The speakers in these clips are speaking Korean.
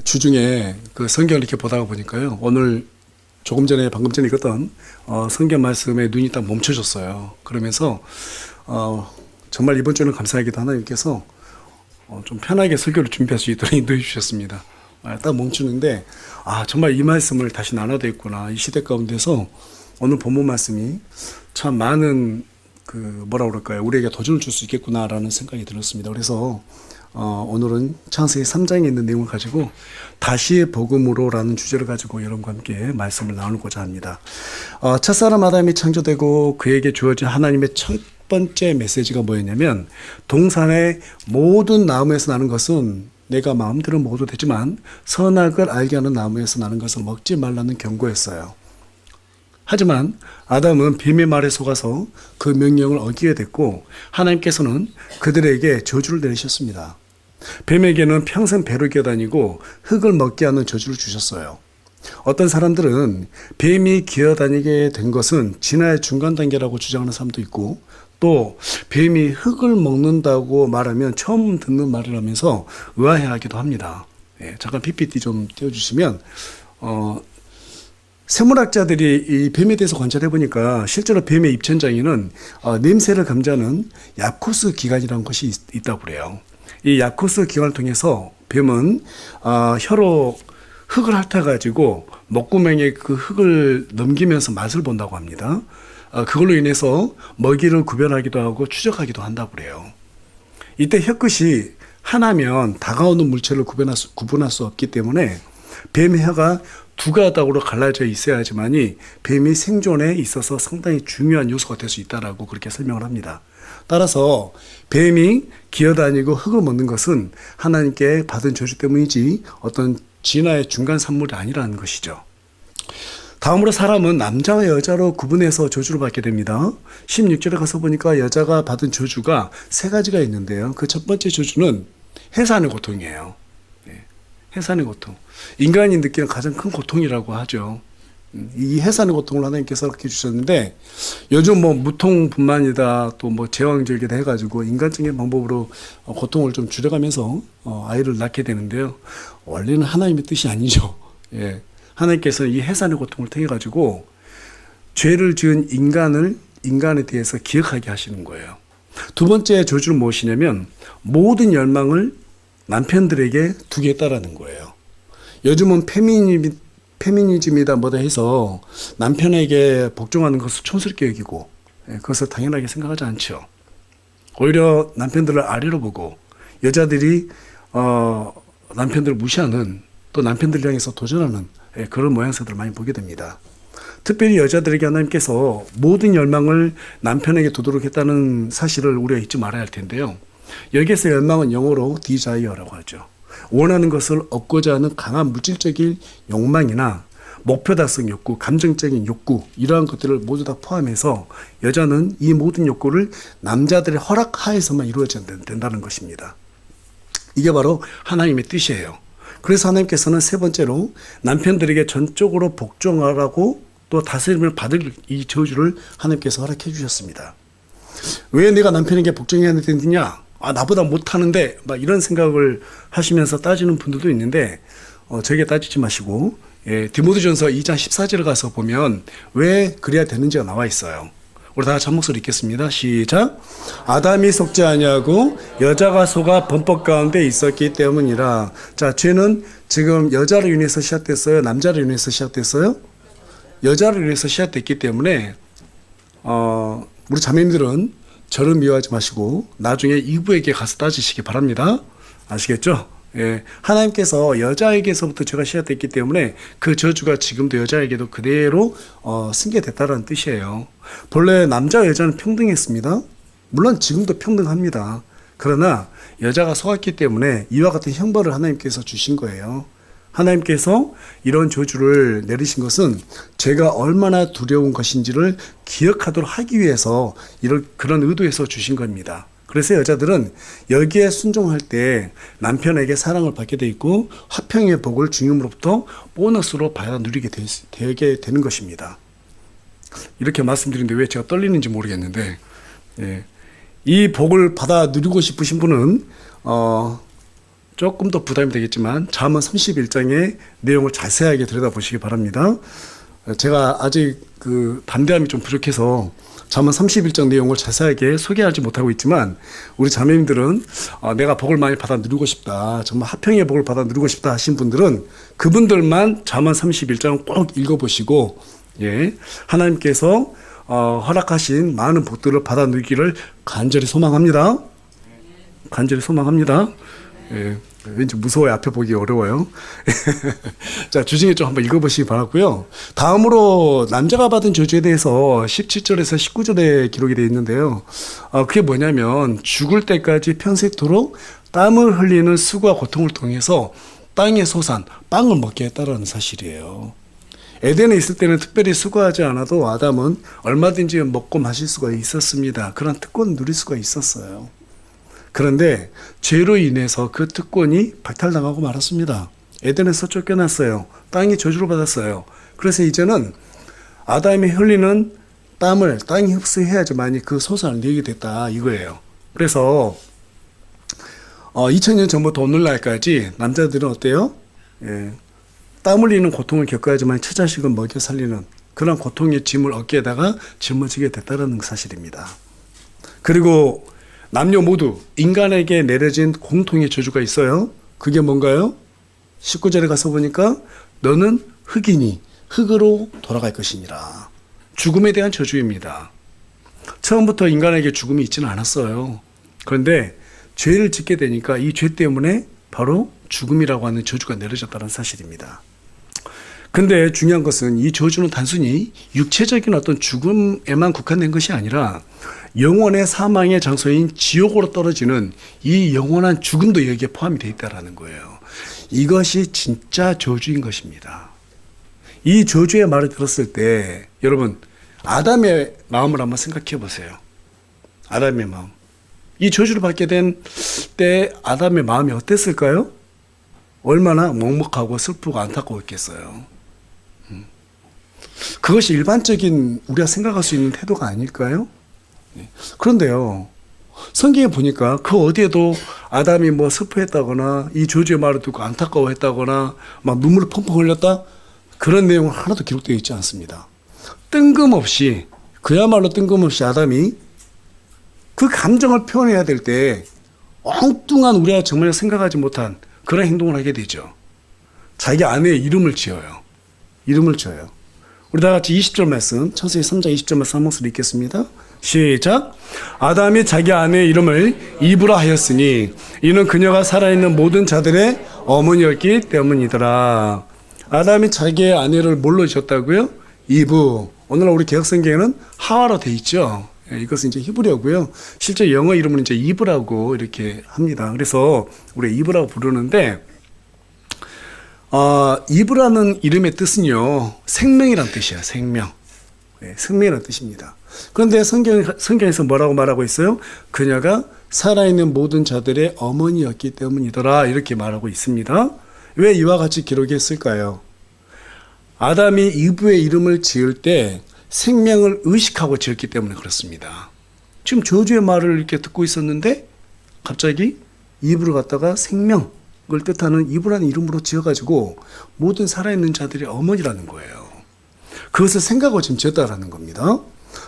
주중에 그 성경을 이렇게 보다가 보니까요. 오늘 방금 전에 읽었던 성경 말씀에 눈이 딱 멈춰졌어요. 그러면서 정말 이번 주는 감사하게도 하나님께서 좀 편하게 설교를 준비할 수 있도록 인도해 주셨습니다. 딱 멈추는데 정말 이 말씀을 다시 나눠야 되겠구나. 이 시대 가운데서 오늘 본문 말씀이 참 많은 우리에게 도전을 줄 수 있겠구나라는 생각이 들었습니다. 그래서 오늘은 창세기 3장에 있는 내용을 가지고 다시 복음으로라는 주제를 가지고 여러분과 함께 말씀을 나누고자 합니다. 첫사람 아담이 창조되고 그에게 주어진 하나님의 첫 번째 메시지가 뭐였냐면, 동산의 모든 나무에서 나는 것은 내가 마음대로 먹어도 되지만 선악을 알게 하는 나무에서 나는 것을 먹지 말라는 경고였어요. 하지만 아담은 뱀의 말에 속아서 그 명령을 어기게 됐고, 하나님께서는 그들에게 저주를 내리셨습니다. 뱀에게는 평생 배를 기어다니고 흙을 먹게 하는 저주를 주셨어요. 어떤 사람들은 뱀이 기어다니게 된 것은 진화의 중간 단계라고 주장하는 사람도 있고, 또 뱀이 흙을 먹는다고 말하면 처음 듣는 말이라면서 의아해하기도 합니다. 잠깐 PPT 좀 띄워주시면, 생물학자들이 이 뱀에 대해서 관찰해 보니까 실제로 뱀의 입천장에는 냄새를 감지하는 야코스 기관이라는 것이 있다고 그래요. 이 야코스 기관을 통해서 뱀은 혀로 흙을 핥아가지고 목구멍에 그 흙을 넘기면서 맛을 본다고 합니다. 그걸로 인해서 먹이를 구별하기도 하고 추적하기도 한다고 그래요. 이때 혀끝이 하나면 다가오는 물체를 구분할 수 없기 때문에 뱀의 혀가 두 가닥으로 갈라져 있어야지만이 뱀이 생존에 있어서 상당히 중요한 요소가 될 수 있다라고 그렇게 설명을 합니다. 따라서 뱀이 기어다니고 흙을 먹는 것은 하나님께 받은 저주 때문이지 어떤 진화의 중간 산물이 아니라는 것이죠. 다음으로 사람은 남자와 여자로 구분해서 저주를 받게 됩니다. 16절에 가서 보니까 여자가 받은 저주가 세 가지가 있는데요. 그 첫 번째 저주는 해산의 고통이에요. 해산의 고통. 인간이 느끼는 가장 큰 고통이라고 하죠. 이 해산의 고통을 하나님께서 이렇게 주셨는데, 요즘 무통분만이다, 또 제왕절개다 해가지고 인간적인 방법으로 고통을 좀 줄여가면서 아이를 낳게 되는데요. 원래는 하나님의 뜻이 아니죠. 하나님께서 이 해산의 고통을 통해 가지고 죄를 지은 인간에 대해서 기억하게 하시는 거예요. 두 번째 저주는 무엇이냐면, 모든 열망을 남편들에게 두겠다라는 거예요. 요즘은 페미니즘이다 뭐다 해서 남편에게 복종하는 것을 촌스럽게 여기고 그것을 당연하게 생각하지 않죠. 오히려 남편들을 아래로 보고 여자들이 남편들을 무시하는, 또 남편들을 향해서 도전하는 그런 모양새들을 많이 보게 됩니다. 특별히 여자들에게 하나님께서 모든 열망을 남편에게 두도록 했다는 사실을 우리가 잊지 말아야 할 텐데요. 여기에서 열망은 영어로 desire라고 하죠. 원하는 것을 얻고자 하는 강한 물질적인 욕망이나 목표 달성 욕구, 감정적인 욕구, 이러한 것들을 모두 다 포함해서 여자는 이 모든 욕구를 남자들의 허락하에서만 이루어져야 된다는 것입니다. 이게 바로 하나님의 뜻이에요. 그래서 하나님께서는 세 번째로 남편들에게 전적으로 복종하라고 또 다스림을 받을 이 저주를 하나님께서 허락해 주셨습니다. 왜 내가 남편에게 복종해야 되느냐? 나보다 못하는데 막 이런 생각을 하시면서 따지는 분들도 있는데, 저에게 따지지 마시고 디모데전서 2장 14절에 가서 보면 왜 그래야 되는지가 나와 있어요. 우리 다 같이 한 목소리 읽겠습니다. 시작. 아담이 속지 아니하고 여자가 속아 범법 가운데 있었기 때문이라. 자, 죄는 지금 여자로 인해서 시작됐어요? 남자로 인해서 시작됐어요? 여자로 인해서 시작됐기 때문에 우리 자매님들은 저를 미워하지 마시고 나중에 이브에게 가서 따지시기 바랍니다. 아시겠죠? 하나님께서 여자에게서부터 죄가 시작됐기 때문에 그 저주가 지금도 여자에게도 그대로 승계됐다는 뜻이에요. 본래 남자와 여자는 평등했습니다. 물론 지금도 평등합니다. 그러나 여자가 속았기 때문에 이와 같은 형벌을 하나님께서 주신 거예요. 하나님께서 이런 저주를 내리신 것은 죄가 얼마나 두려운 것인지를 기억하도록 하기 위해서 그런 의도에서 주신 겁니다. 그래서 여자들은 여기에 순종할 때 남편에게 사랑을 받게 돼 있고 화평의 복을 주님으로부터 보너스로 받아 누리게 되게 되는 것입니다. 이렇게 말씀드리는데 왜 제가 떨리는지 모르겠는데, 이 복을 받아 누리고 싶으신 분은 조금 더 부담이 되겠지만 잠언 31장의 내용을 자세하게 들여다보시기 바랍니다. 제가 아직 그 담대함이 좀 부족해서 잠언 31장 내용을 자세하게 소개하지 못하고 있지만 우리 자매님들은 내가 복을 많이 받아 누리고 싶다, 정말 화평의 복을 받아 누리고 싶다 하신 분들은 그분들만 잠언 31장을 꼭 읽어보시고, 예, 하나님께서 허락하신 많은 복들을 받아 누리기를 간절히 소망합니다. 간절히 소망합니다. 예, 왠지 무서워요. 앞에 보기 어려워요. 자, 주중에 좀 한번 읽어보시기 바랐고요. 다음으로 남자가 받은 저주에 대해서 17절에서 19절에 기록이 되어 있는데요. 그게 뭐냐면 죽을 때까지 평생토록 땀을 흘리는 수고와 고통을 통해서 땅의 소산, 빵을 먹게 했다라는 사실이에요. 에덴에 있을 때는 특별히 수고하지 않아도 아담은 얼마든지 먹고 마실 수가 있었습니다. 그런 특권을 누릴 수가 있었어요. 그런데 죄로 인해서 그 특권이 박탈당하고 말았습니다. 에덴에서 쫓겨났어요. 땅이 저주를 받았어요. 그래서 이제는 아담이 흘리는 땀을 땅이 흡수해야지만이 그 소산을 내게 됐다 이거예요. 그래서 2000년 전부터 오늘날까지 남자들은 어때요? 예, 땀 흘리는 고통을 겪어야지만 처자식을 먹여 살리는 그런 고통의 짐을 어깨에다가 짊어지게 됐다는 사실입니다. 그리고 남녀 모두 인간에게 내려진 공통의 저주가 있어요. 그게 뭔가요? 19절에 가서 보니까 너는 흙이니 흙으로 돌아갈 것이니라. 죽음에 대한 저주입니다. 처음부터 인간에게 죽음이 있지는 않았어요. 그런데 죄를 짓게 되니까 이 죄 때문에 바로 죽음이라고 하는 저주가 내려졌다는 사실입니다. 근데 중요한 것은 이 저주는 단순히 육체적인 어떤 죽음에만 국한된 것이 아니라 영원의 사망의 장소인 지옥으로 떨어지는 이 영원한 죽음도 여기에 포함이 되어 있다는 거예요. 이것이 진짜 저주인 것입니다. 이 저주의 말을 들었을 때 여러분 아담의 마음을 한번 생각해 보세요. 아담의 마음. 이 저주를 받게 된 때 아담의 마음이 어땠을까요? 얼마나 먹먹하고 슬프고 안타까웠겠어요. 그것이 일반적인 우리가 생각할 수 있는 태도가 아닐까요? 그런데요, 성경에 보니까 그 어디에도 아담이 뭐 슬퍼했다거나 이 저주의 말을 듣고 안타까워했다거나 막 눈물을 펑펑 흘렸다 그런 내용은 하나도 기록되어 있지 않습니다. 뜬금없이, 그야말로 뜬금없이 아담이 그 감정을 표현해야 될 때 엉뚱한 우리가 정말 생각하지 못한 그런 행동을 하게 되죠. 자기 아내의 이름을 지어요. 이름을 지어요. 우리 다 같이 20절 말씀, 창세기 3장 20절 말씀 한 목소리 읽겠습니다. 시작. 아담이 자기 아내의 이름을 이브라 하였으니 이는 그녀가 살아있는 모든 자들의 어머니였기 때문이더라. 아담이 자기의 아내를 뭘로 지었다고요? 이브. 오늘날 우리 개혁성경에는 하와로 돼 있죠. 이것은 이제 히브리어고요. 실제 영어 이름은 이제 이브라고 이렇게 합니다. 그래서 우리 이브라고 부르는데, 이브라는 이름의 뜻은요, 생명이란 뜻이에요. 생명. 네, 생명이란 뜻입니다. 그런데 성경에서 뭐라고 말하고 있어요? 그녀가 살아있는 모든 자들의 어머니였기 때문이더라. 이렇게 말하고 있습니다. 왜 이와 같이 기록했을까요? 아담이 이브의 이름을 지을 때 생명을 의식하고 지었기 때문에 그렇습니다. 지금 저주의 말을 이렇게 듣고 있었는데 갑자기 이브를 갖다가 생명을 뜻하는 이브라는 이름으로 지어가지고 모든 살아있는 자들의 어머니라는 거예요. 그것을 생각하고 지금 지었다라는 겁니다.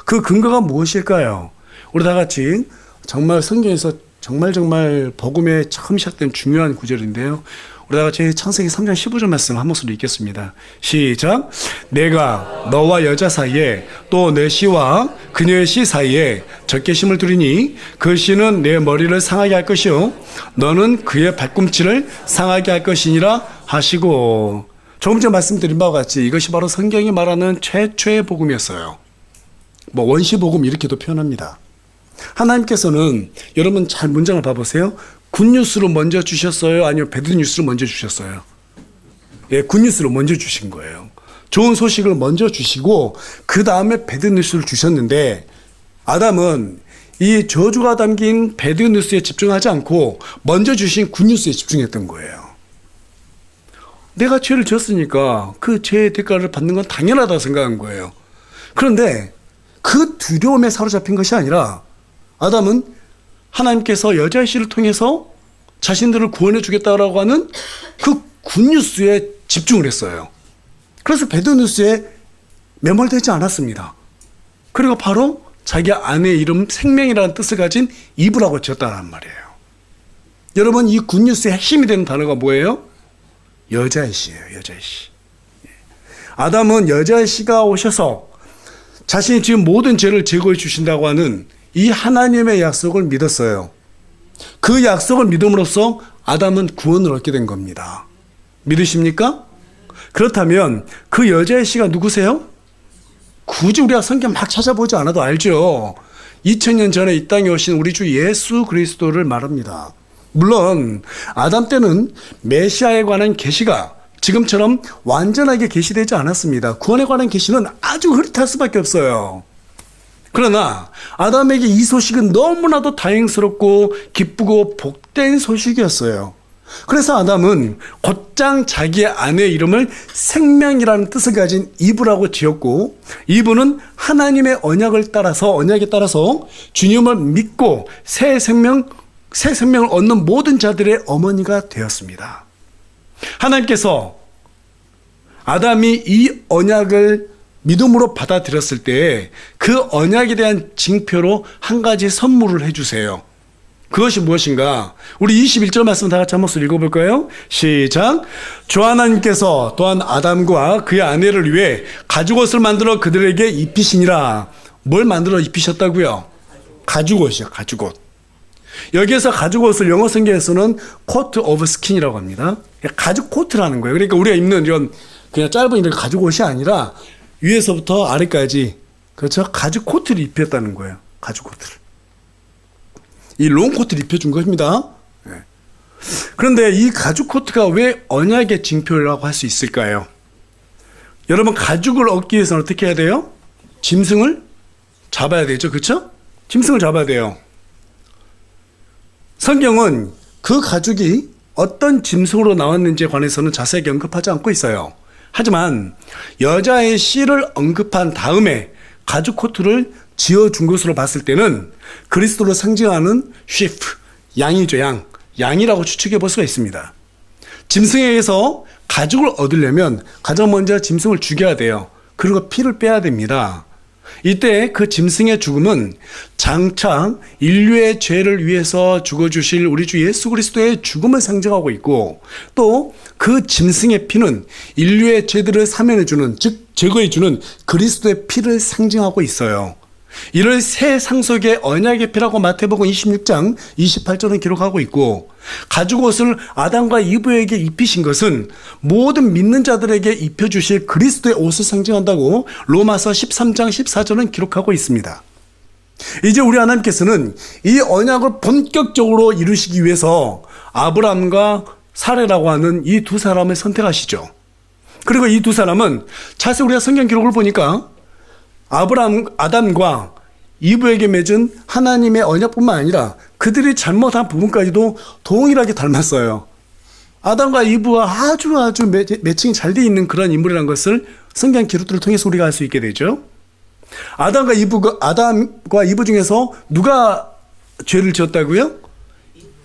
그 근거가 무엇일까요? 우리 다 같이 정말 성경에서 정말 복음에 처음 시작된 중요한 구절인데요. 우리 다 같이 창세기 3장 15절 말씀 한 목소리 읽겠습니다. 시작. 내가 너와 여자 사이에 또 내 씨와 그녀의 씨 사이에 적개심을 두리니 그 씨는 내 머리를 상하게 할 것이요 너는 그의 발꿈치를 상하게 할 것이니라 하시고, 조금 전에 말씀드린 바와 같이 이것이 바로 성경이 말하는 최초의 복음이었어요. 뭐 원시복음 이렇게도 표현합니다. 하나님께서는 여러분 잘 문장을 봐보세요. 굿뉴스로 먼저 주셨어요? 아니면 배드뉴스로 먼저 주셨어요? 예, 굿뉴스로 먼저 주신 거예요. 좋은 소식을 먼저 주시고 그 다음에 배드뉴스를 주셨는데 아담은 이 저주가 담긴 배드뉴스에 집중하지 않고 먼저 주신 굿뉴스에 집중했던 거예요. 내가 죄를 지었으니까 그 죄의 대가를 받는 건 당연하다고 생각한 거예요. 그런데 그 두려움에 사로잡힌 것이 아니라 아담은 하나님께서 여자의 씨를 통해서 자신들을 구원해 주겠다라고 하는 그 굿뉴스에 집중을 했어요. 그래서 배드뉴스에 매몰되지 않았습니다. 그리고 바로 자기 아내의 이름 생명이라는 뜻을 가진 이브라고 지었다는 말이에요. 여러분, 이 굿뉴스의 핵심이 되는 단어가 뭐예요? 여자의 씨예요. 여자의 씨. 아담은 여자의 씨가 오셔서 자신이 지은 모든 죄를 제거해 주신다고 하는 이 하나님의 약속을 믿었어요. 그 약속을 믿음으로써 아담은 구원을 얻게 된 겁니다. 믿으십니까? 그렇다면 그 여자의 씨가 누구세요? 굳이 우리가 성경 막 찾아보지 않아도 알죠. 2000년 전에 이 땅에 오신 우리 주 예수 그리스도를 말합니다. 물론 아담 때는 메시아에 관한 계시가 지금처럼 완전하게 계시되지 않았습니다. 구원에 관한 계시는 아주 흐릿할 수밖에 없어요. 그러나 아담에게 이 소식은 너무나도 다행스럽고 기쁘고 복된 소식이었어요. 그래서 아담은 곧장 자기의 아내의 이름을 생명이라는 뜻을 가진 이브라고 지었고, 이브는 하나님의 언약에 따라서 주님을 믿고 새 생명을 얻는 모든 자들의 어머니가 되었습니다. 하나님께서 아담이 이 언약을 믿음으로 받아들였을 때 그 언약에 대한 징표로 한 가지 선물을 해주세요. 그것이 무엇인가? 우리 21절 말씀 다 같이 한 목소리 읽어볼까요? 시작. 주 하나님께서 또한 아담과 그의 아내를 위해 가죽옷을 만들어 그들에게 입히시니라. 뭘 만들어 입히셨다고요? 가죽옷이요. 가죽옷. 여기에서 가죽옷을 영어 성경에서는 코트 오브 스킨이라고 합니다. 가죽 코트라는 거예요. 그러니까 우리가 입는 이런 그냥 짧은 이런 가죽옷이 아니라 위에서부터 아래까지, 그렇죠? 가죽 코트를 입혔다는 거예요. 가죽 코트를. 이 롱코트를 입혀준 것입니다. 네. 그런데 이 가죽 코트가 왜 언약의 징표라고 할 수 있을까요? 여러분, 가죽을 얻기 위해서는 어떻게 해야 돼요? 짐승을 잡아야 되죠. 그렇죠? 짐승을 잡아야 돼요. 성경은 그 가죽이 어떤 짐승으로 나왔는지에 관해서는 자세하게 언급하지 않고 있어요. 하지만 여자의 씨를 언급한 다음에 가죽 코트를 지어준 것으로 봤을 때는 그리스도를 상징하는 sheep, 양이죠. 양이라고 추측해 볼 수가 있습니다. 짐승에게서 가죽을 얻으려면 가장 먼저 짐승을 죽여야 돼요. 그리고 피를 빼야 됩니다. 이때 그 짐승의 죽음은 장차 인류의 죄를 위해서 죽어주실 우리 주 예수 그리스도의 죽음을 상징하고 있고, 또 그 짐승의 피는 인류의 죄들을 사면해주는, 즉 제거해주는 그리스도의 피를 상징하고 있어요. 이를 새 상속의 언약의 피라고 마태복음 26장 28절은 기록하고 있고, 가죽옷을 아담과 이브에게 입히신 것은 모든 믿는 자들에게 입혀주실 그리스도의 옷을 상징한다고 로마서 13장 14절은 기록하고 있습니다. 이제 우리 하나님께서는 이 언약을 본격적으로 이루시기 위해서 아브람과 사레라고 하는 이 두 사람을 선택하시죠. 그리고 이 두 사람은 자세히 우리가 성경 기록을 보니까 아담과 이브에게 맺은 하나님의 언약뿐만 아니라 그들이 잘못한 부분까지도 동일하게 닮았어요. 아담과 이브와 아주 매칭이 잘 돼 있는 그런 인물이라는 것을 성경 기록들을 통해서 우리가 알 수 있게 되죠. 아담과 이브 중에서 누가 죄를 지었다고요?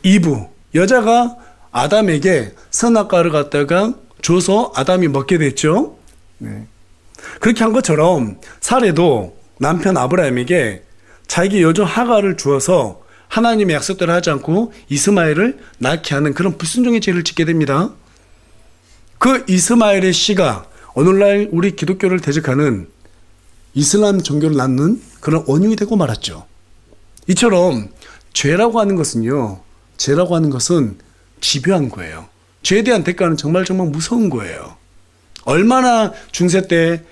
이브. 여자가 아담에게 선악과를 갖다가 줘서 아담이 먹게 됐죠. 네. 그렇게 한 것처럼 사레도 남편 아브라함에게 자기 여종 하가를 주어서 하나님의 약속대로 하지 않고 이스마엘을 낳게 하는 그런 불순종의 죄를 짓게 됩니다. 그 이스마엘의 씨가 오늘날 우리 기독교를 대적하는 이슬람 종교를 낳는 그런 원흉이 되고 말았죠. 이처럼 죄라고 하는 것은 집요한 거예요. 죄에 대한 대가는 정말 무서운 거예요. 얼마나 중세 때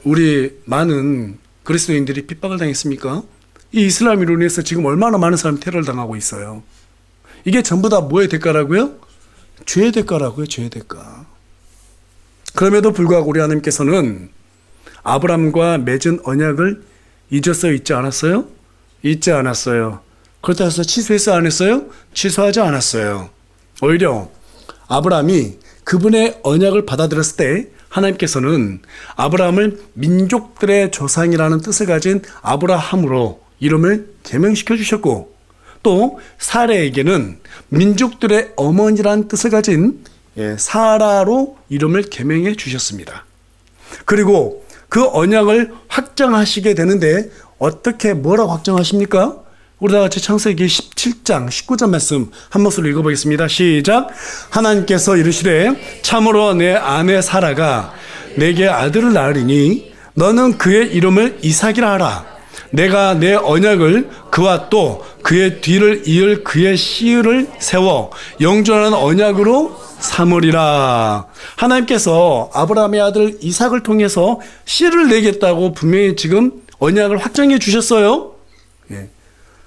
우리 많은 그리스도인들이 핍박을 당했습니까? 이 이슬람으로 인해서 지금 얼마나 많은 사람이 테러를 당하고 있어요. 이게 전부 다 뭐의 대가라고요? 죄의 대가라고요. 죄의 대가. 그럼에도 불구하고 우리 하나님께서는 아브람과 맺은 언약을 잊었어요? 잊지 않았어요? 잊지 않았어요. 그렇다고 해서 취소했어요? 안 했어요? 취소하지 않았어요. 오히려 아브람이 그분의 언약을 받아들였을 때 하나님께서는 아브라함을 민족들의 조상이라는 뜻을 가진 아브라함으로 이름을 개명시켜 주셨고, 또 사라에게는 민족들의 어머니란 뜻을 가진 사라로 이름을 개명해 주셨습니다. 그리고 그 언약을 확정하시게 되는데 어떻게 뭐라고 확정하십니까? 우리 다 같이 창세기 17장 19절 말씀 한 목소리로 읽어보겠습니다. 시작. 하나님께서 이르시되 참으로 내 아내 사라가 내게 아들을 낳으리니 너는 그의 이름을 이삭이라 하라. 내가 내 언약을 그와 또 그의 뒤를 이을 그의 씨를 세워 영존하는 언약으로 삼으리라. 하나님께서 아브라함의 아들 이삭을 통해서 씨를 내겠다고 분명히 지금 언약을 확정해 주셨어요.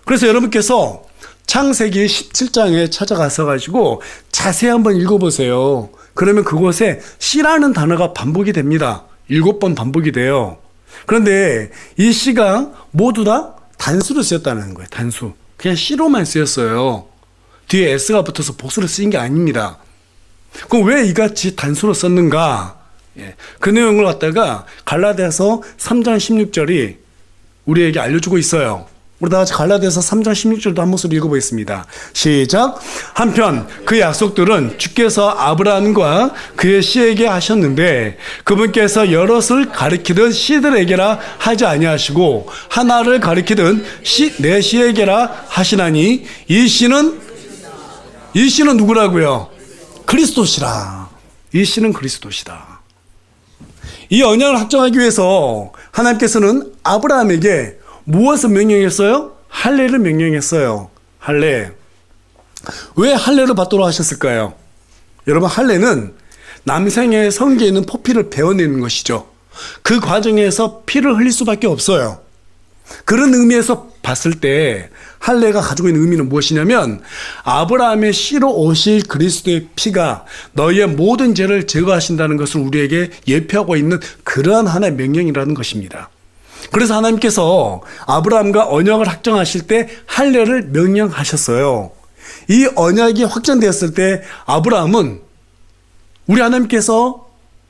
그래서 여러분께서 창세기 17장에 찾아가서 가지고 자세히 한번 읽어보세요. 그러면 그곳에 씨라는 단어가 반복이 됩니다. 7번 반복이 돼요. 그런데 이 씨가 모두 다 단수로 쓰였다는 거예요. 단수. 그냥 씨로만 쓰였어요. 뒤에 s가 붙어서 복수로 쓰인 게 아닙니다. 그럼 왜 이같이 단수로 썼는가? 그 내용을 갖다가 갈라디아서 3장 16절이 우리에게 알려주고 있어요. 우리 다 같이 갈라디아서 3장 16절도 한 목소리 읽어보겠습니다. 시작. 한편 그 약속들은 주께서 아브라함과 그의 씨에게 하셨는데 그분께서 여럿을 가리키던 씨들에게라 하지 아니하시고 하나를 가리키던 내 씨에게라 하시나니 이 씨는 누구라고요? 그리스도시라. 이 씨는 그리스도시다. 이 언약을 확정하기 위해서 하나님께서는 아브라함에게 무엇을 명령했어요? 할례를 명령했어요. 할례. 왜 할례를 받도록 하셨을까요? 여러분, 할례는 남성의 성기에 있는 포피를 베어내는 것이죠. 그 과정에서 피를 흘릴 수밖에 없어요. 그런 의미에서 봤을 때 할례가 가지고 있는 의미는 무엇이냐면 아브라함의 씨로 오실 그리스도의 피가 너희의 모든 죄를 제거하신다는 것을 우리에게 예표하고 있는 그러한 하나의 명령이라는 것입니다. 그래서 하나님께서 아브라함과 언약을 확정하실 때 할례를 명령하셨어요. 이 언약이 확정되었을 때 아브라함은 우리 하나님께서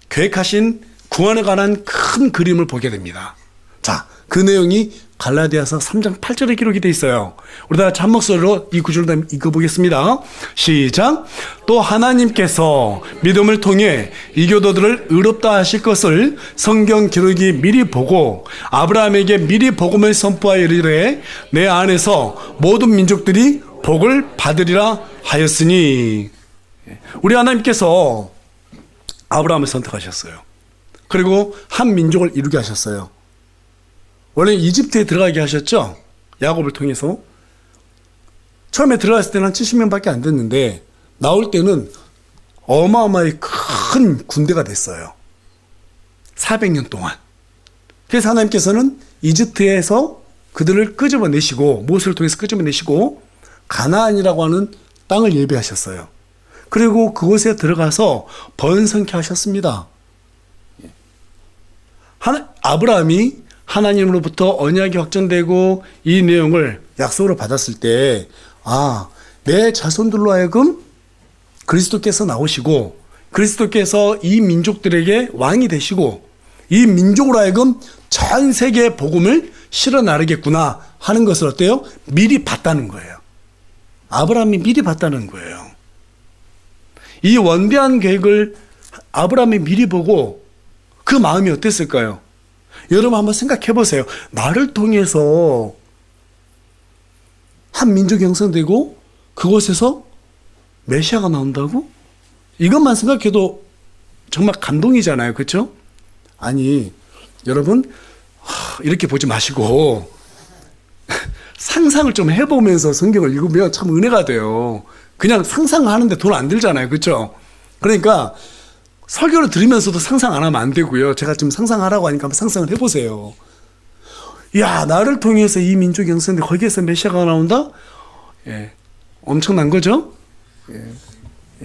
계획하신 구원에 관한 큰 그림을 보게 됩니다. 자, 그 내용이 갈라디아서 3장 8절에 기록이 되어 있어요. 우리 다 같이 한 목소리로 이 구절을 읽어보겠습니다. 시작. 또 하나님께서 믿음을 통해 이교도들을 의롭다 하실 것을 성경 기록이 미리 보고 아브라함에게 미리 복음을 선포하여 이르되 내 안에서 모든 민족들이 복을 받으리라 하였으니. 우리 하나님께서 아브라함을 선택하셨어요. 그리고 한 민족을 이루게 하셨어요. 원래 이집트에 들어가게 하셨죠? 야곱을 통해서. 처음에 들어갔을 때는 한 70명밖에 안 됐는데 나올 때는 어마어마하게 큰 군대가 됐어요. 400년 동안. 그래서 하나님께서는 이집트에서 그들을 끄집어내시고 모세를 통해서 끄집어내시고 가나안이라고 하는 땅을 예비하셨어요. 그리고 그곳에 들어가서 번성케 하셨습니다. 아브라함이 하나님으로부터 언약이 확정되고 이 내용을 약속으로 받았을 때, 내 자손들로 하여금 그리스도께서 나오시고 그리스도께서 이 민족들에게 왕이 되시고 이 민족으로 하여금 전 세계의 복음을 실어 나르겠구나 하는 것을 어때요? 미리 봤다는 거예요. 아브라함이 미리 봤다는 거예요. 이 원대한 계획을 아브라함이 미리 보고 그 마음이 어땠을까요? 여러분 한번 생각해 보세요. 나를 통해서 한 민족이 형성되고 그곳에서 메시아가 나온다고? 이것만 생각해도 정말 감동이잖아요. 그렇죠? 아니, 여러분 이렇게 보지 마시고 상상을 좀 해보면서 성경을 읽으면 참 은혜가 돼요. 그냥 상상하는데 돈 안 들잖아요. 그렇죠? 그러니까 설교를 들으면서도 상상 안 하면 안 되고요. 제가 지금 상상하라고 하니까 한번 상상을 해보세요. 야, 나를 통해서 이 민족이 형성돼 거기에서 메시아가 나온다? 엄청난 거죠?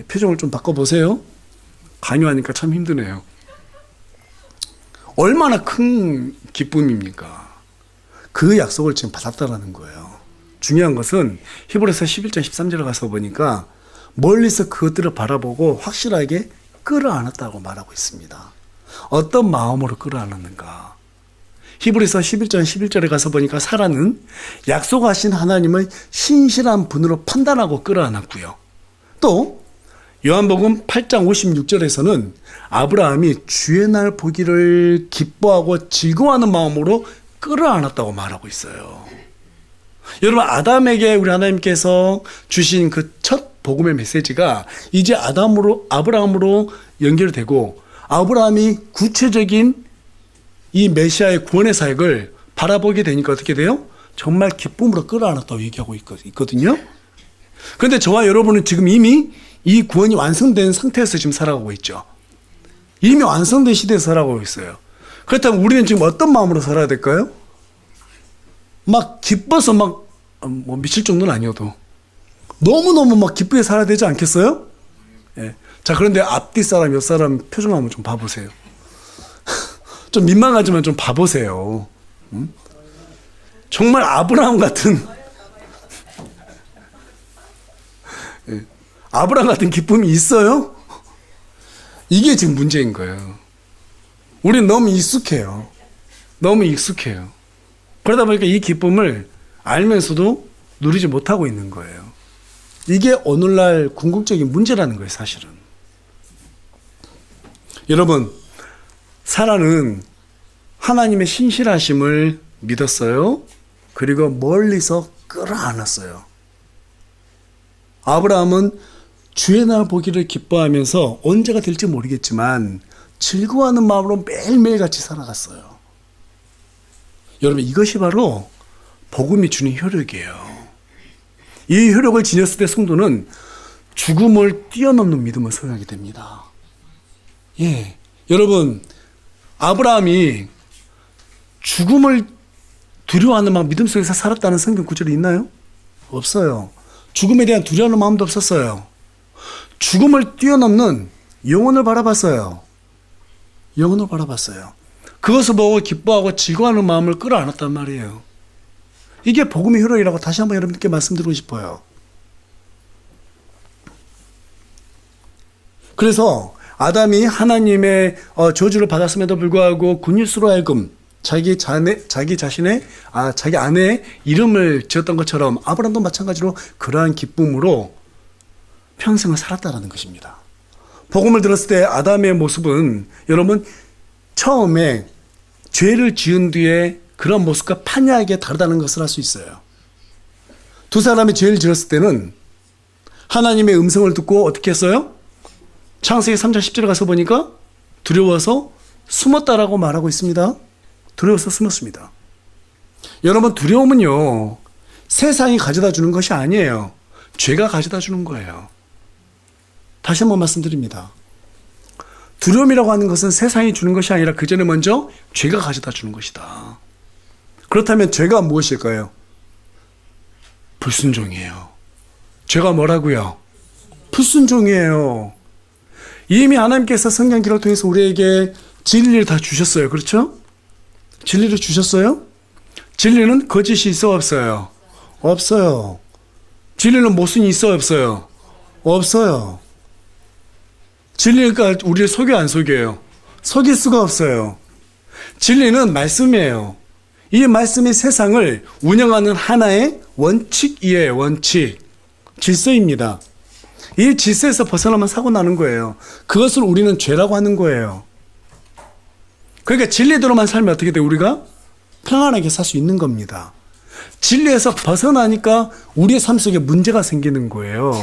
표정을 좀 바꿔보세요. 강요하니까 참 힘드네요. 얼마나 큰 기쁨입니까? 그 약속을 지금 받았다라는 거예요. 중요한 것은 히브리서 11장 13절에 가서 보니까 멀리서 그것들을 바라보고 확실하게 끌어안았다고 말하고 있습니다. 어떤 마음으로 끌어안았는가? 히브리서 11장 11절에 가서 보니까 사라는 약속하신 하나님을 신실한 분으로 판단하고 끌어안았고요. 또 요한복음 8장 56절에서는 아브라함이 주의 날 보기를 기뻐하고 즐거워하는 마음으로 끌어안았다고 말하고 있어요. 여러분, 아담에게 우리 하나님께서 주신 그 첫 복음의 메시지가 이제 아브라함으로 연결되고, 아브라함이 구체적인 이 메시아의 구원의 사역을 바라보게 되니까 어떻게 돼요? 정말 기쁨으로 끌어안았다고 얘기하고 있거든요. 그런데 저와 여러분은 지금 이미 이 구원이 완성된 상태에서 지금 살아가고 있죠. 이미 완성된 시대에서 살아가고 있어요. 그렇다면 우리는 지금 어떤 마음으로 살아야 될까요? 막 기뻐서 막 미칠 정도는 아니어도 너무너무 막 기쁘게 살아야 되지 않겠어요? 예. 자, 그런데 앞뒤 사람, 옆 사람 표정 한번 좀 봐보세요. 좀 민망하지만 좀 봐보세요. 정말 아브라함 같은 예. 아브라함 같은 기쁨이 있어요? 이게 지금 문제인 거예요. 우리는 너무 익숙해요. 너무 익숙해요. 그러다 보니까 이 기쁨을 알면서도 누리지 못하고 있는 거예요. 이게 오늘날 궁극적인 문제라는 거예요, 사실은. 여러분, 사라는 하나님의 신실하심을 믿었어요. 그리고 멀리서 끌어안았어요. 아브라함은 주의 날 보기를 기뻐하면서 언제가 될지 모르겠지만 즐거워하는 마음으로 매일매일 같이 살아갔어요. 여러분, 이것이 바로 복음이 주는 효력이에요. 이 효력을 지녔을 때 성도는 죽음을 뛰어넘는 믿음을 소유하게 됩니다. 예, 여러분, 아브라함이 죽음을 두려워하는 마음, 믿음 속에서 살았다는 성경 구절이 있나요? 없어요. 죽음에 대한 두려워하는 마음도 없었어요. 죽음을 뛰어넘는 영혼을 바라봤어요. 영혼을 바라봤어요. 그것을 보고 기뻐하고 즐거워하는 마음을 끌어안았단 말이에요. 이게 복음의 효력이라고 다시 한번 여러분께 말씀드리고 싶어요. 그래서 아담이 하나님의 저주를 받았음에도 불구하고 굿뉴스로 하여금 자기 아내의 이름을 지었던 것처럼 아브라함도 마찬가지로 그러한 기쁨으로 평생을 살았다라는 것입니다. 복음을 들었을 때 아담의 모습은 여러분 처음에 죄를 지은 뒤에 그런 모습과 판이하게 다르다는 것을 알 수 있어요. 두 사람이 죄를 지었을 때는 하나님의 음성을 듣고 어떻게 했어요? 창세기 3장 10절에 가서 보니까 두려워서 숨었다라고 말하고 있습니다. 두려워서 숨었습니다. 여러분, 두려움은요, 세상이 가져다 주는 것이 아니에요. 죄가 가져다 주는 거예요. 다시 한번 말씀드립니다. 두려움이라고 하는 것은 세상이 주는 것이 아니라 그 전에 먼저 죄가 가져다 주는 것이다. 그렇다면 죄가 무엇일까요? 불순종이에요. 죄가 뭐라고요? 불순종이에요. 이미 하나님께서 성경 기록을 통해서 우리에게 진리를 다 주셨어요. 그렇죠? 진리를 주셨어요? 진리는 거짓이 있어 없어요? 없어요. 진리는 모순이 있어 없어요? 없어요. 진리가 우리를 속여 안 속여요? 속일 수가 없어요. 진리는 말씀이에요. 이 말씀이 세상을 운영하는 하나의 원칙이에요. 원칙. 질서입니다. 이 질서에서 벗어나면 사고 나는 거예요. 그것을 우리는 죄라고 하는 거예요. 그러니까 진리대로만 살면 어떻게 돼요? 우리가 평안하게 살 수 있는 겁니다. 진리에서 벗어나니까 우리의 삶 속에 문제가 생기는 거예요.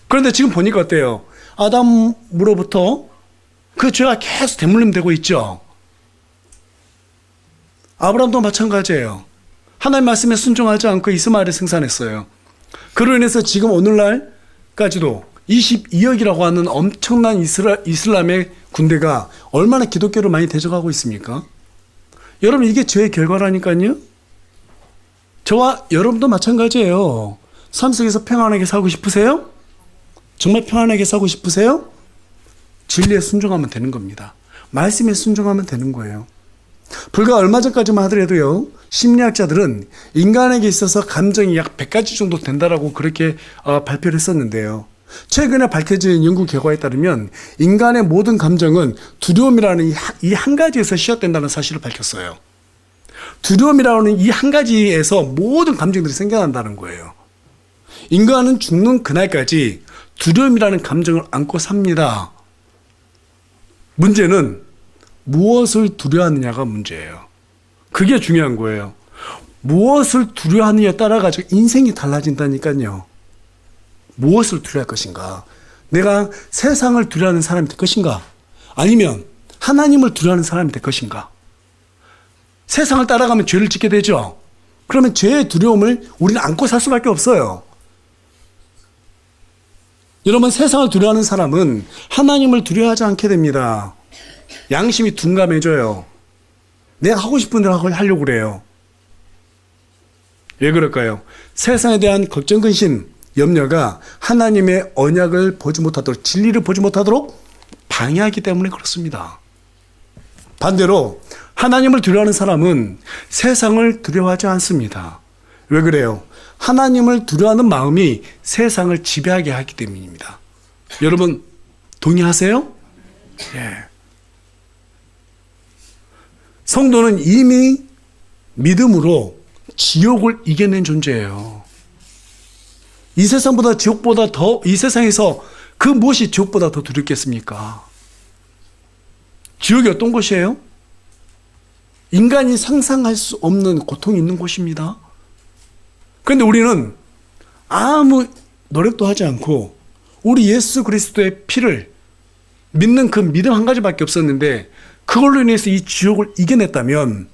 그런데 지금 보니까 어때요? 아담으로부터 그 죄가 계속 대물림되고 있죠. 아브라함도 마찬가지예요. 하나님 말씀에 순종하지 않고 이스마엘을 생산했어요. 그로 인해서 지금 오늘날까지도 22억이라고 하는 엄청난 이슬람의 군대가 얼마나 기독교를 많이 대적하고 있습니까? 여러분, 이게 죄의 결과라니까요. 저와 여러분도 마찬가지예요. 삶 속에서 평안하게 살고 싶으세요? 정말 평안하게 살고 싶으세요? 진리에 순종하면 되는 겁니다. 말씀에 순종하면 되는 거예요. 불과 얼마 전까지만 하더라도요, 심리학자들은 인간에게 있어서 감정이 약 100가지 정도 된다라고 그렇게 발표를 했었는데요. 최근에 밝혀진 연구 결과에 따르면 인간의 모든 감정은 두려움이라는 이 한 가지에서 시작된다는 사실을 밝혔어요. 두려움이라는 이 한 가지에서 모든 감정들이 생겨난다는 거예요. 인간은 죽는 그날까지 두려움이라는 감정을 안고 삽니다. 문제는 무엇을 두려워하느냐가 문제예요. 그게 중요한 거예요. 무엇을 두려워하느냐에 따라 가지고 인생이 달라진다니까요. 무엇을 두려워할 것인가? 내가 세상을 두려워하는 사람이 될 것인가? 아니면 하나님을 두려워하는 사람이 될 것인가? 세상을 따라가면 죄를 짓게 되죠. 그러면 죄의 두려움을 우리는 안고 살 수밖에 없어요. 여러분, 세상을 두려워하는 사람은 하나님을 두려워하지 않게 됩니다. 양심이 둔감해져요. 내가 하고 싶은 대로 하려고 그래요. 왜 그럴까요? 세상에 대한 걱정, 근심, 염려가 하나님의 언약을 보지 못하도록, 진리를 보지 못하도록 방해하기 때문에 그렇습니다. 반대로 하나님을 두려워하는 사람은 세상을 두려워하지 않습니다. 왜 그래요? 하나님을 두려워하는 마음이 세상을 지배하게 하기 때문입니다. 여러분, 동의하세요? 예. 성도는 이미 믿음으로 지옥을 이겨낸 존재예요. 이 세상보다 지옥보다 더, 이 세상에서 그 무엇이 지옥보다 더 두렵겠습니까? 지옥이 어떤 곳이에요? 인간이 상상할 수 없는 고통이 있는 곳입니다. 그런데 우리는 아무 노력도 하지 않고 우리 예수 그리스도의 피를 믿는 그 믿음 한 가지밖에 없었는데 그걸로 인해서 이 지옥을 이겨냈다면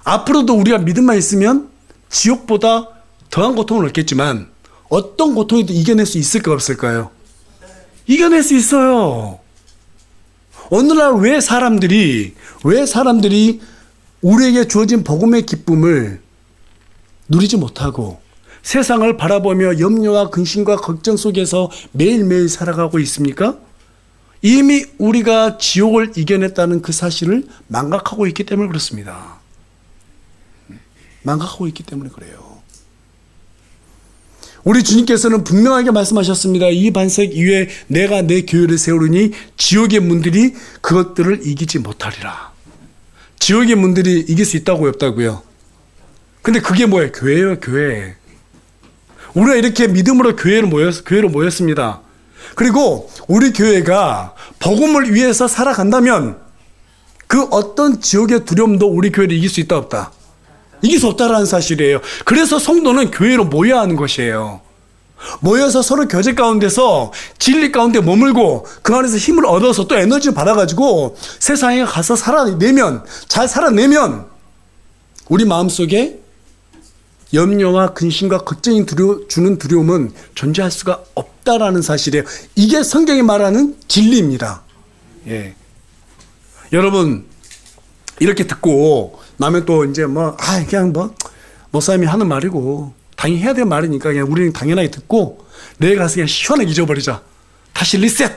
앞으로도 우리가 믿음만 있으면 지옥보다 더한 고통은 없겠지만 어떤 고통이든 이겨낼 수 있을까 없을까요? 이겨낼 수 있어요. 오늘날 왜 사람들이 우리에게 주어진 복음의 기쁨을 누리지 못하고 세상을 바라보며 염려와 근심과 걱정 속에서 매일매일 살아가고 있습니까? 이미 우리가 지옥을 이겨냈다는 그 사실을 망각하고 있기 때문에 그렇습니다. 망각하고 있기 때문에 그래요. 우리 주님께서는 분명하게 말씀하셨습니다. 이 반석 위에 내가 내 교회를 세우리니 지옥의 문들이 그것들을 이기지 못하리라. 지옥의 문들이 이길 수 있다고요, 없다고요? 근데 그게 뭐예요? 교회예요, 교회. 우리가 이렇게 믿음으로 교회로 모였습니다. 그리고 우리 교회가 복음을 위해서 살아간다면 그 어떤 지옥의 두려움도 우리 교회를 이길 수 있다, 없다? 이길 수 없다라는 사실이에요. 그래서 성도는 교회로 모여야 하는 것이에요. 모여서 서로 교제 가운데서 진리 가운데 머물고 그 안에서 힘을 얻어서 또 에너지를 받아가지고 세상에 가서 잘 살아내면 우리 마음속에 염려와 근심과 걱정이 주는 두려움은 존재할 수가 없다라는 사실이에요. 이게 성경이 말하는 진리입니다. 예. 여러분, 이렇게 듣고 나면 또 이제 그냥 목사님이 하는 말이고 당연히 해야 될 말이니까 그냥 우리는 당연하게 듣고 내일 가서 그냥 시원하게 잊어버리자. 다시 리셋.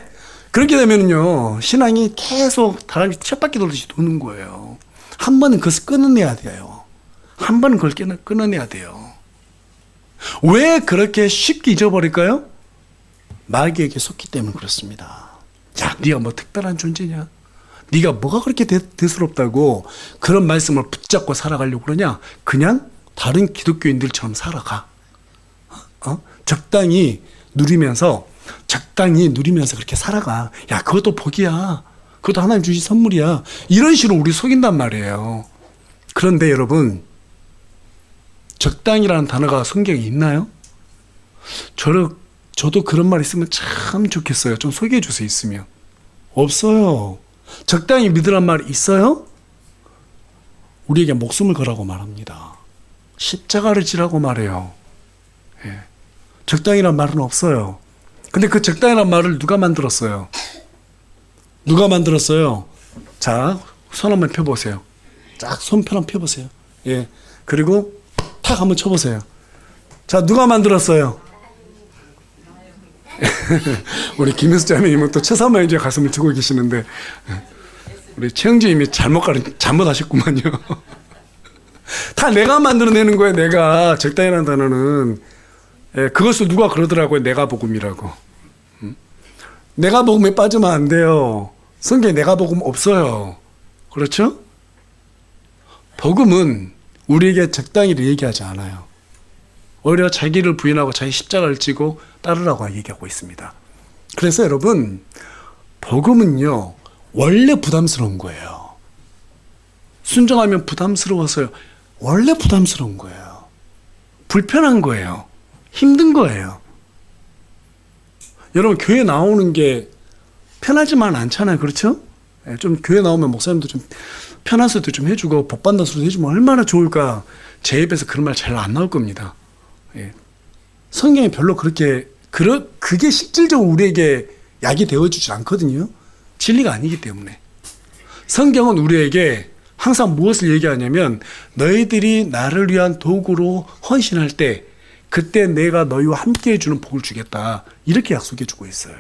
그렇게 되면요 신앙이 계속 다람쥐 쳇바퀴 돌듯이 도는 거예요. 한 번은 그것을 끊어내야 돼요. 한 번은 그걸 끊어내야 돼요. 왜 그렇게 쉽게 잊어버릴까요? 마귀에게 속기 때문에 그렇습니다. 야, 네가 뭐 특별한 존재냐? 네가 뭐가 그렇게 대수롭다고 그런 말씀을 붙잡고 살아가려고 그러냐? 그냥 다른 기독교인들처럼 살아가. 적당히 누리면서 그렇게 살아가. 야, 그것도 복이야. 그것도 하나님 주신 선물이야. 이런 식으로 우리 속인단 말이에요. 그런데 여러분, 적당이라는 단어가 성경에 있나요? 저도 그런 말 있으면 참 좋겠어요. 좀 소개해 주세요, 있으면. 없어요. 적당히 믿으란 말이 있어요? 우리에게 목숨을 걸라고 말합니다. 십자가를 지라고 말해요. 예. 적당이란 말은 없어요. 근데 그 적당이란 말을 누가 만들었어요? 누가 만들었어요? 자, 손 한번 펴보세요. 쫙 손편 한번 펴보세요. 예. 그리고 탁 한번 쳐보세요. 자, 누가 만들었어요? 우리 김혜수 자매님은 또 최사마의 이제 가슴을 치고 계시는데 우리 최영재님이 잘못하셨구만요. 다 내가 만들어내는 거예요. 내가 적당이라는 단어는 예, 그것을 누가 그러더라고요. 내가 복음이라고. 내가 복음에 빠지면 안 돼요. 성경에 내가 복음 없어요. 그렇죠? 복음은 우리에게 적당히 얘기하지 않아요. 오히려 자기를 부인하고 자기 십자가를 지고 따르라고 얘기하고 있습니다. 그래서 여러분, 복음은요, 원래 부담스러운 거예요. 순종하면 부담스러워서요. 원래 부담스러운 거예요. 불편한 거예요. 힘든 거예요. 여러분, 교회 나오는 게 편하지만 않잖아요. 그렇죠? 좀 교회 나오면 목사님도 좀 편한 소리도 좀 해주고 복받는 소리도 해주면 얼마나 좋을까. 제 입에서 그런 말 잘 안 나올 겁니다. 예. 성경에 별로 그렇게 그게 실질적으로 우리에게 약이 되어주지 않거든요. 진리가 아니기 때문에. 성경은 우리에게 항상 무엇을 얘기하냐면 너희들이 나를 위한 도구로 헌신할 때 그때 내가 너희와 함께 해주는 복을 주겠다. 이렇게 약속해 주고 있어요.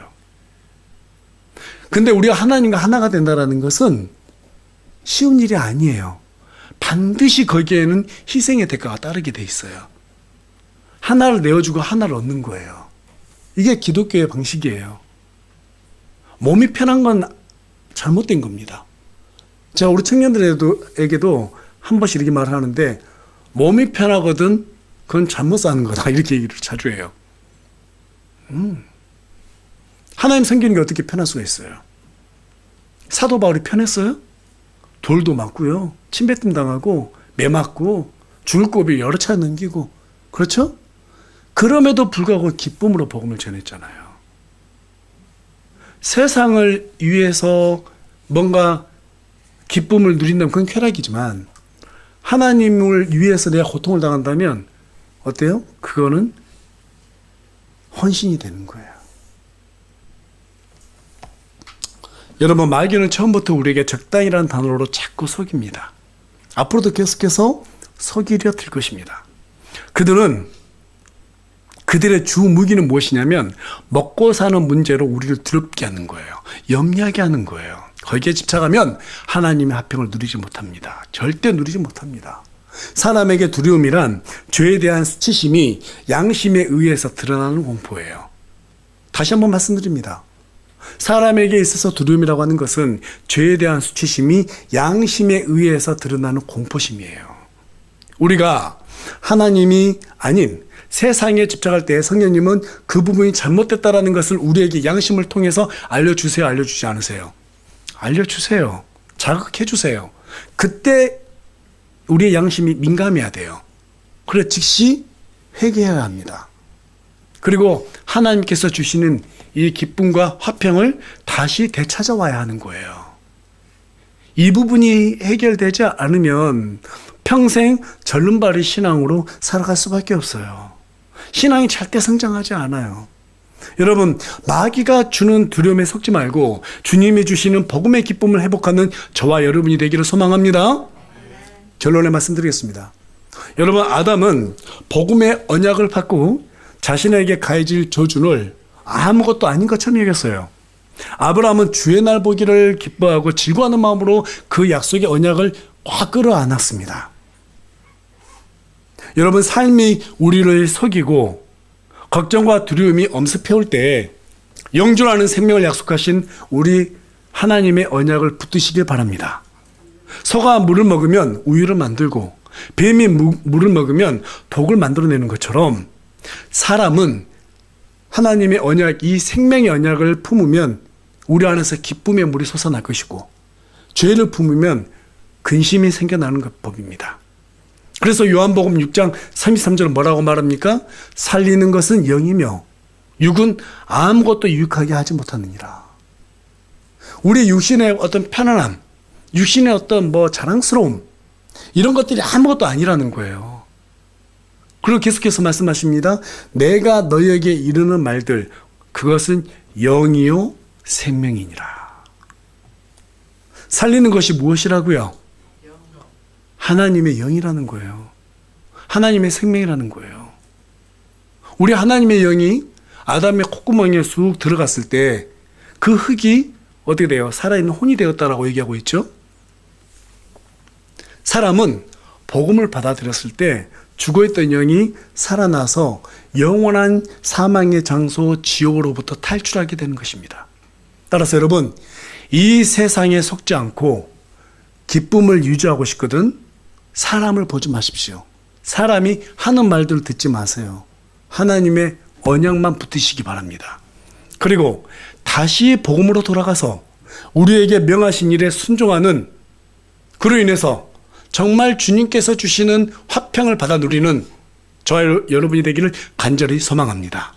근데 우리가 하나님과 하나가 된다는 것은 쉬운 일이 아니에요. 반드시 거기에는 희생의 대가가 따르게 돼 있어요. 하나를 내어주고 하나를 얻는 거예요. 이게 기독교의 방식이에요. 몸이 편한 건 잘못된 겁니다. 제가 우리 청년들에게도 한 번씩 이렇게 말하는데 몸이 편하거든 그건 잘못 사는 거다 이렇게 얘기를 자주 해요. 하나님 섬기는 게 어떻게 편할 수가 있어요? 사도 바울이 편했어요? 돌도 맞고요. 침뱉음 당하고 매 맞고 죽을 고비 여러 차례 넘기고 그렇죠? 그럼에도 불구하고 기쁨으로 복음을 전했잖아요. 세상을 위해서 뭔가 기쁨을 누린다면 그건 쾌락이지만 하나님을 위해서 내가 고통을 당한다면 어때요? 그거는 헌신이 되는 거예요. 여러분, 마귀는 처음부터 우리에게 적당이라는 단어로 자꾸 속입니다. 앞으로도 계속해서 속이려 들 것입니다. 그들의 주 무기는 무엇이냐면 먹고 사는 문제로 우리를 두렵게 하는 거예요. 염려하게 하는 거예요. 거기에 집착하면 하나님의 화평을 누리지 못합니다. 절대 누리지 못합니다. 사람에게 두려움이란 죄에 대한 수치심이 양심에 의해서 드러나는 공포예요. 다시 한번 말씀드립니다. 사람에게 있어서 두려움이라고 하는 것은 죄에 대한 수치심이 양심에 의해서 드러나는 공포심이에요. 우리가 하나님이 아닌 세상에 집착할 때 성령님은 그 부분이 잘못됐다라는 것을 우리에게 양심을 통해서 알려주세요, 알려주지 않으세요? 알려주세요. 자극해주세요. 그때 우리의 양심이 민감해야 돼요. 그래 즉시 회개해야 합니다. 그리고 하나님께서 주시는 이 기쁨과 화평을 다시 되찾아와야 하는 거예요. 이 부분이 해결되지 않으면 평생 절름발이 신앙으로 살아갈 수밖에 없어요. 신앙이 절대 성장하지 않아요. 여러분, 마귀가 주는 두려움에 속지 말고 주님이 주시는 복음의 기쁨을 회복하는 저와 여러분이 되기를 소망합니다. 결론에 말씀드리겠습니다. 여러분, 아담은 복음의 언약을 받고 자신에게 가해질 저주를 아무것도 아닌 것처럼 여겼어요. 아브라함은 주의 날 보기를 기뻐하고 즐거워하는 마음으로 그 약속의 언약을 꽉 끌어안았습니다. 여러분, 삶이 우리를 속이고 걱정과 두려움이 엄습해올 때 영존하는 생명을 약속하신 우리 하나님의 언약을 붙드시길 바랍니다. 소가 물을 먹으면 우유를 만들고 뱀이 물을 먹으면 독을 만들어내는 것처럼 사람은 하나님의 언약, 이 생명의 언약을 품으면 우리 안에서 기쁨의 물이 솟아날 것이고 죄를 품으면 근심이 생겨나는 법입니다. 그래서 요한복음 6장 33절은 뭐라고 말합니까? 살리는 것은 영이며 육은 아무것도 유익하게 하지 못하느니라. 우리 육신의 어떤 편안함, 육신의 어떤 자랑스러움 이런 것들이 아무것도 아니라는 거예요. 그리고 계속해서 말씀하십니다. 내가 너희에게 이르는 말들 그것은 영이요 생명이니라. 살리는 것이 무엇이라고요? 하나님의 영이라는 거예요. 하나님의 생명이라는 거예요. 우리 하나님의 영이 아담의 콧구멍에 쑥 들어갔을 때 그 흙이 어떻게 돼요? 살아있는 혼이 되었다라고 얘기하고 있죠. 사람은 복음을 받아들였을 때 죽어있던 영이 살아나서 영원한 사망의 장소 지옥으로부터 탈출하게 되는 것입니다. 따라서 여러분, 이 세상에 속지 않고 기쁨을 유지하고 싶거든 사람을 보지 마십시오. 사람이 하는 말들을 듣지 마세요. 하나님의 언약만 붙으시기 바랍니다. 그리고 다시 복음으로 돌아가서 우리에게 명하신 일에 순종하는, 그로 인해서 정말 주님께서 주시는 화평을 받아 누리는 저와 여러분이 되기를 간절히 소망합니다.